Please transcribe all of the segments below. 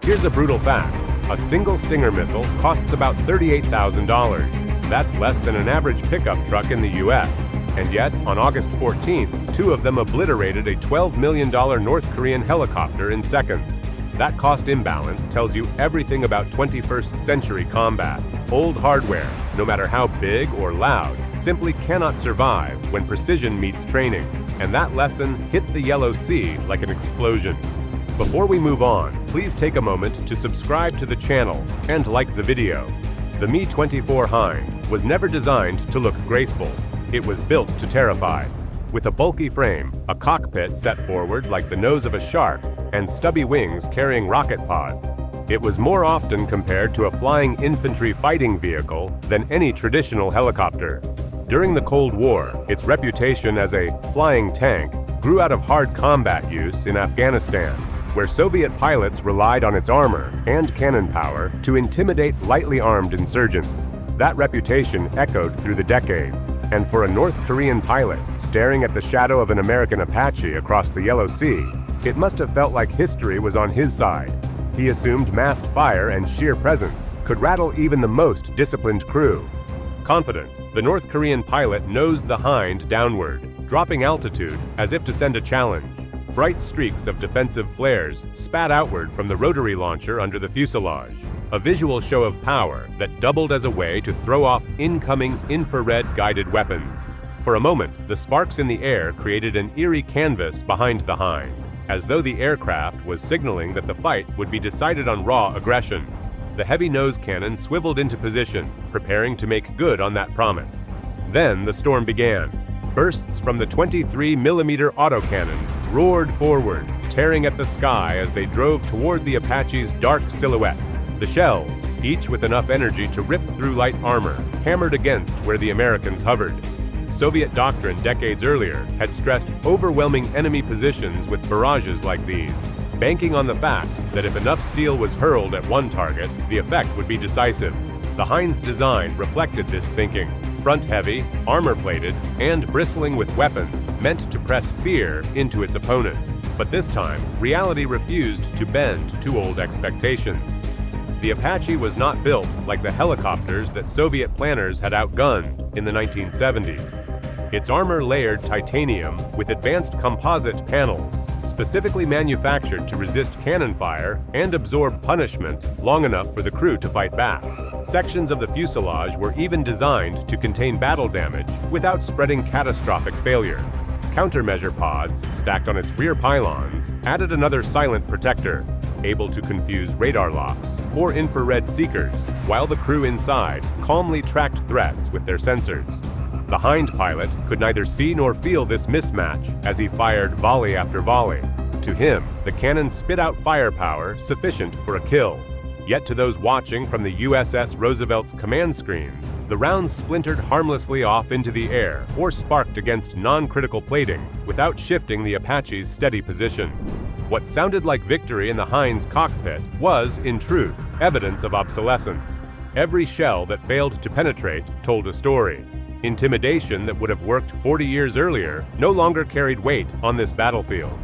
Here's a brutal fact. A single Stinger missile costs about $38,000. That's less than an average pickup truck in the US. And yet, on August 14th, two of them obliterated a $12 million North Korean helicopter in seconds. That cost imbalance tells you everything about 21st century combat. Old hardware, no matter how big or loud, simply cannot survive when precision meets training. And that lesson hit the Yellow Sea like an explosion. Before we move on, please take a moment to subscribe to the channel and like the video. The Mi-24 Hind was never designed to look graceful. It was built to terrify. With a bulky frame, a cockpit set forward like the nose of a shark, and stubby wings carrying rocket pods, it was more often compared to a flying infantry fighting vehicle than any traditional helicopter. During the Cold War, its reputation as a flying tank grew out of hard combat use in Afghanistan, where Soviet pilots relied on its armor and cannon power to intimidate lightly armed insurgents. That reputation echoed through the decades, and for a North Korean pilot staring at the shadow of an American Apache across the Yellow Sea, it must have felt like history was on his side. He assumed massed fire and sheer presence could rattle even the most disciplined crew. Confident, the North Korean pilot nosed the Hind downward, dropping altitude as if to send a challenge. Bright streaks of defensive flares spat outward from the rotary launcher under the fuselage, a visual show of power that doubled as a way to throw off incoming infrared-guided weapons. For a moment, the sparks in the air created an eerie canvas behind the Hind, as though the aircraft was signaling that the fight would be decided on raw aggression. The heavy nose cannon swiveled into position, preparing to make good on that promise. Then the storm began. Bursts from the 23mm autocannon roared forward, tearing at the sky as they drove toward the Apache's dark silhouette. The shells, each with enough energy to rip through light armor, hammered against where the Americans hovered. Soviet doctrine decades earlier had stressed overwhelming enemy positions with barrages like these, banking on the fact that if enough steel was hurled at one target, the effect would be decisive. The Hind's design reflected this thinking. Front-heavy, armor-plated, and bristling with weapons meant to press fear into its opponent. But this time, reality refused to bend to old expectations. The Apache was not built like the helicopters that Soviet planners had outgunned in the 1970s. Its armor layered titanium with advanced composite panels, specifically manufactured to resist cannon fire and absorb punishment long enough for the crew to fight back. Sections of the fuselage were even designed to contain battle damage without spreading catastrophic failure. Countermeasure pods, stacked on its rear pylons, added another silent protector, able to confuse radar locks or infrared seekers, while the crew inside calmly tracked threats with their sensors. The Hind pilot could neither see nor feel this mismatch as he fired volley after volley. To him, the cannon spit out firepower sufficient for a kill. Yet to those watching from the USS Roosevelt's command screens, the rounds splintered harmlessly off into the air or sparked against non-critical plating without shifting the Apache's steady position. What sounded like victory in the Hind's cockpit was, in truth, evidence of obsolescence. Every shell that failed to penetrate told a story. Intimidation that would have worked 40 years earlier no longer carried weight on this battlefield.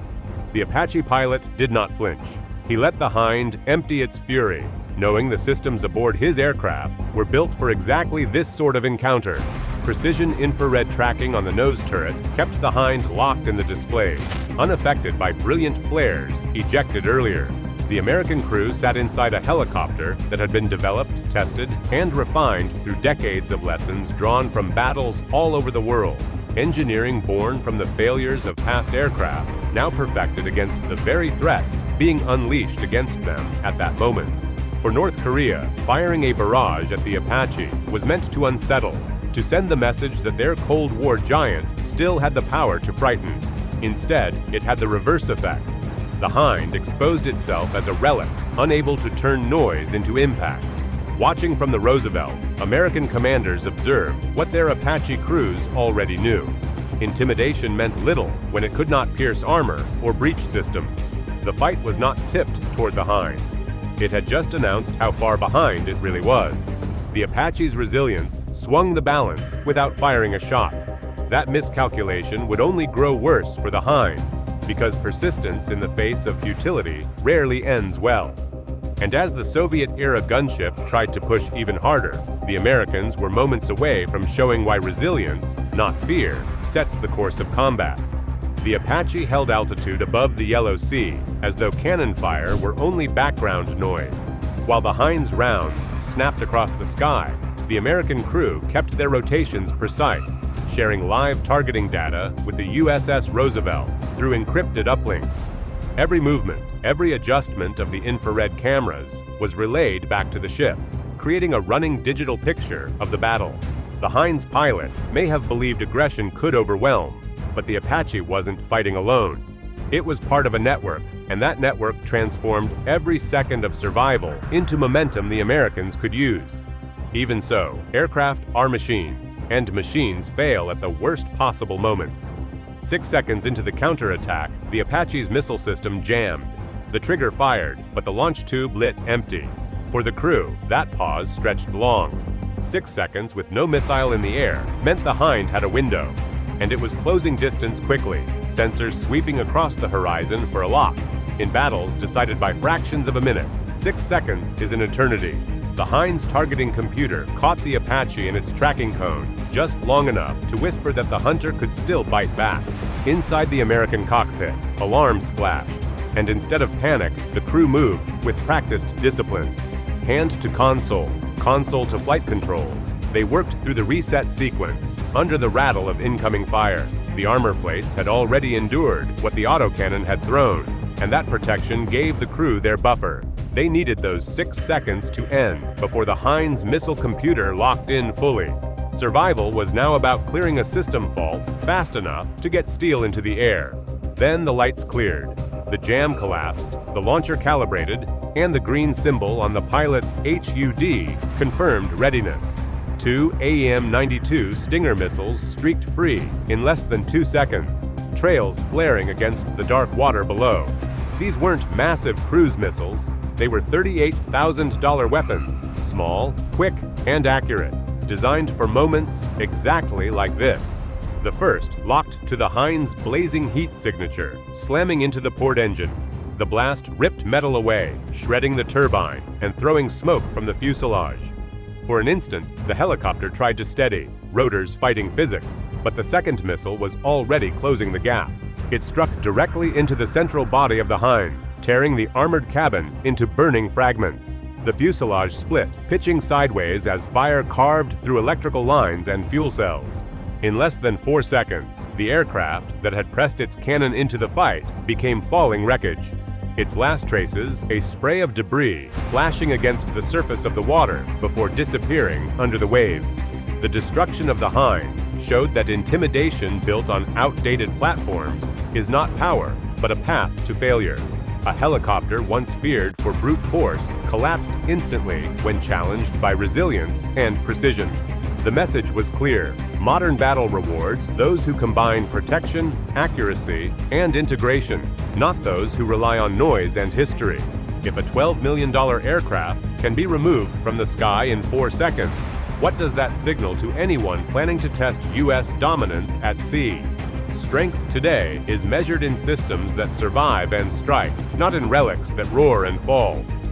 The Apache pilot did not flinch. He let the Hind empty its fury, knowing the systems aboard his aircraft were built for exactly this sort of encounter. Precision infrared tracking on the nose turret kept the Hind locked in the display, unaffected by brilliant flares ejected earlier. The American crew sat inside a helicopter that had been developed, tested, and refined through decades of lessons drawn from battles all over the world. Engineering born from the failures of past aircraft, now perfected against the very threats being unleashed against them at that moment. For North Korea, firing a barrage at the Apache was meant to unsettle, to send the message that their Cold War giant still had the power to frighten. Instead, it had the reverse effect. The Hind exposed itself as a relic, unable to turn noise into impact. Watching from the Roosevelt, American commanders observed what their Apache crews already knew. Intimidation meant little when it could not pierce armor or breach systems. The fight was not tipped toward the Hind. It had just announced how far behind it really was. The Apache's resilience swung the balance without firing a shot. That miscalculation would only grow worse for the Hind, because persistence in the face of futility rarely ends well. And as the Soviet-era gunship tried to push even harder, the Americans were moments away from showing why resilience, not fear, sets the course of combat. The Apache held altitude above the Yellow Sea, as though cannon fire were only background noise. While the Hind's rounds snapped across the sky, the American crew kept their rotations precise, sharing live targeting data with the USS Roosevelt through encrypted uplinks. Every movement, every adjustment of the infrared cameras was relayed back to the ship, creating a running digital picture of the battle. The Hind's pilot may have believed aggression could overwhelm, but the Apache wasn't fighting alone. It was part of a network, and that network transformed every second of survival into momentum the Americans could use. Even so, aircraft are machines, and machines fail at the worst possible moments. 6 seconds into the counterattack, the Apache's missile system jammed. The trigger fired, but the launch tube lit empty. For the crew, that pause stretched long. 6 seconds with no missile in the air meant the Hind had a window, and it was closing distance quickly, sensors sweeping across the horizon for a lock. In battles decided by fractions of a minute, 6 seconds is an eternity. The Hind's targeting computer caught the Apache in its tracking cone just long enough to whisper that the hunter could still bite back. Inside the American cockpit, alarms flashed, and instead of panic, the crew moved with practiced discipline. Hand to console, console to flight controls, they worked through the reset sequence under the rattle of incoming fire. The armor plates had already endured what the autocannon had thrown, and that protection gave the crew their buffer. They needed those 6 seconds to end before the Hind's missile computer locked in fully. Survival was now about clearing a system fault fast enough to get steel into the air. Then the lights cleared. The jam collapsed, the launcher calibrated, and the green symbol on the pilot's HUD confirmed readiness. 2 AEM-92 Stinger missiles streaked free in less than 2 seconds, trails flaring against the dark water below. These weren't massive cruise missiles. They were $38,000 weapons, small, quick, and accurate, designed for moments exactly like this. The first locked to the Hind's blazing heat signature, slamming into the port engine. The blast ripped metal away, shredding the turbine and throwing smoke from the fuselage. For an instant, the helicopter tried to steady, rotors fighting physics, but the second missile was already closing the gap. It struck directly into the central body of the Hind, tearing the armored cabin into burning fragments. The fuselage split, pitching sideways as fire carved through electrical lines and fuel cells. In less than 4 seconds, the aircraft that had pressed its cannon into the fight became falling wreckage. Its last traces, a spray of debris flashing against the surface of the water before disappearing under the waves. The destruction of the Hind showed that intimidation built on outdated platforms is not power, but a path to failure. A helicopter once feared for brute force collapsed instantly when challenged by resilience and precision. The message was clear. Modern battle rewards those who combine protection, accuracy, and integration, not those who rely on noise and history. If a $12 million aircraft can be removed from the sky in 4 seconds, what does that signal to anyone planning to test U.S. dominance at sea? Strength today is measured in systems that survive and strike, not in relics that roar and fall.